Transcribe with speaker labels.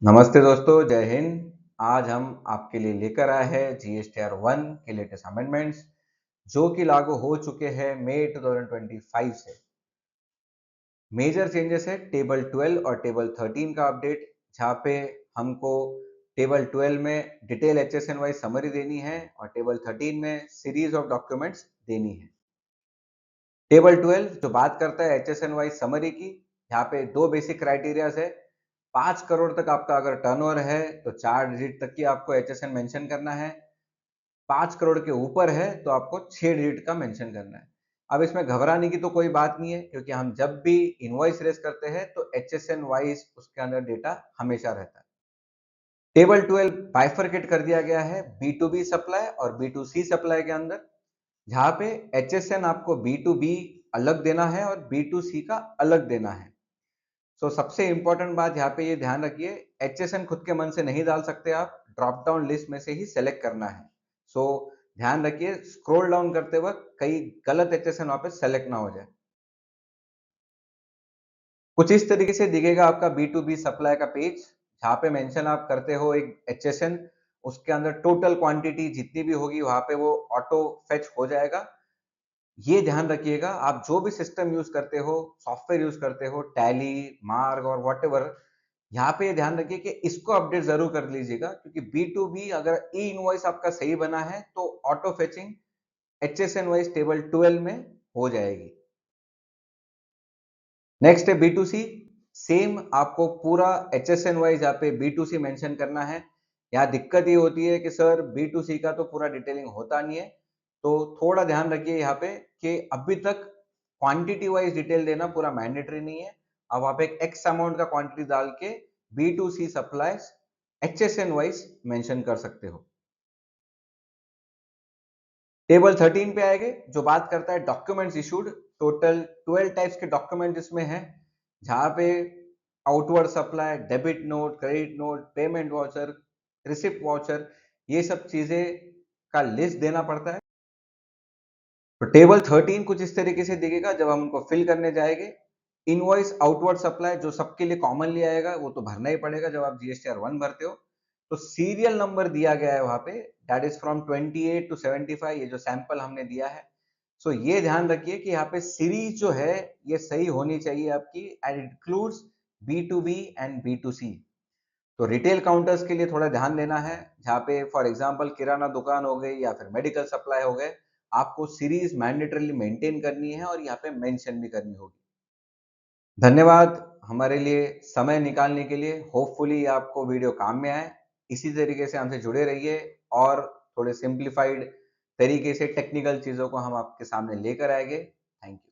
Speaker 1: नमस्ते दोस्तों, जय हिंद। आज हम आपके लिए लेकर आए हैं जीएसटीआर 1 के लेटेस्ट अमेंडमेंट्स जो कि लागू हो चुके हैं मई 2025 से। मेजर चेंजेस है टेबल 12 और टेबल 13 का अपडेट, जहाँ पे हमको टेबल 12 में डिटेल एचएसएन वाइज समरी देनी है और टेबल 13 में सीरीज ऑफ डॉक्यूमेंट्स देनी है। टेबल 12 जो बात करता है एचएसएन वाइज समरी की, यहाँ पे दो बेसिक क्राइटेरियाज है। 5 करोड़ तक आपका अगर टर्नओवर है तो 4 डिजिट तक की आपको एचएसएन मेंशन करना है। 5 करोड़ के ऊपर है तो आपको 6 डिजिट का मेंशन करना है। अब इसमें घबराने की तो कोई बात नहीं है, क्योंकि हम जब भी इनवॉइस रेज करते हैं तो एचएसएन वाइज उसके अंदर डेटा हमेशा रहता है। टेबल 12 बाइफरकेट कर दिया गया है बी टू बी सप्लाई और बी टू सी सप्लाई के अंदर, जहां पे एचएसएन आपको बी टू बी अलग देना है और बी टू सी का अलग देना है। सबसे इंपॉर्टेंट बात यहाँ पे ये ध्यान रखिए, एचएसएन खुद के मन से नहीं डाल सकते आप, ड्रॉप डाउन लिस्ट में से ही सेलेक्ट करना है। सो ध्यान रखिए, स्क्रॉल डाउन करते वक्त कई गलत एचएसएन वहां पे सेलेक्ट ना हो जाए। कुछ इस तरीके से दिखेगा आपका बी टू बी सप्लाई का पेज, जहाँ पे मेंशन आप करते हो एक एचएसएन, उसके अंदर टोटल क्वांटिटी जितनी भी होगी वहां पे वो ऑटो फेच हो जाएगा। ये ध्यान रखिएगा, आप जो भी सिस्टम यूज करते हो, सॉफ्टवेयर यूज करते हो, टैली, मार्ग और व्हाटएवर, यहाँ पे ध्यान रखिए कि इसको अपडेट जरूर कर लीजिएगा, क्योंकि बी टू बी अगर ई इनवॉइस आपका सही बना है तो auto fetching HSN wise table 12 में हो जाएगी। नेक्स्ट है बी टू सी। सेम आपको पूरा एचएसएन वाइज यहाँ पे बी टू सी मेंशन करना है। यहाँ दिक्कत ये होती है कि सर बी टू सी का तो पूरा डिटेलिंग होता नहीं है, तो थोड़ा ध्यान रखिए यहाँ पे कि अभी तक क्वांटिटी वाइज डिटेल देना पूरा मैंडेटरी नहीं है। अब आप एक एक्स अमाउंट का क्वांटिटी डाल के B to C supplies HSN wise mention कर सकते हो। टेबल 13 पे आएंगे, जो बात करता है डॉक्यूमेंट्स इशूड। टोटल 12 टाइप्स के डॉक्यूमेंट इसमें हैं, जहां पे outward supply, debit note, credit note, payment voucher, receipt voucher, ये सब चीजें का लिस्ट देना पड़ता है। तो टेबल 13 कुछ इस तरीके से दिखेगा जब हम उनको फिल करने जाएंगे। इनवॉइस आउटवर्ड सप्लाई जो सबके लिए कॉमनली आएगा, वो तो भरना ही पड़ेगा जब आप जीएसटीआर 1 भरते हो। तो सीरियल नंबर दिया गया है वहां पे, दैट इज फ्रॉम 28 टू 75, ये जो सैंपल हमने दिया है। ये ध्यान रखिए कि यहाँ पे सीरीज जो है ये सही होनी चाहिए आपकी, and it includes B to B and B to C. तो रिटेल काउंटर्स के लिए थोड़ा ध्यान देना है, जहाँ पे फॉर एग्जांपल किराना दुकान हो गई या फिर मेडिकल सप्लाई हो गए, आपको सीरीज मैंडेटरली मेंटेन करनी है और यहाँ पे मेंशन भी करनी होगी। धन्यवाद हमारे लिए समय निकालने के लिए। होपफुली आपको वीडियो काम में आए। इसी तरीके से हमसे जुड़े रहिए और थोड़े सिंप्लीफाइड तरीके से टेक्निकल चीज़ों को हम आपके सामने लेकर आएंगे। Thank you.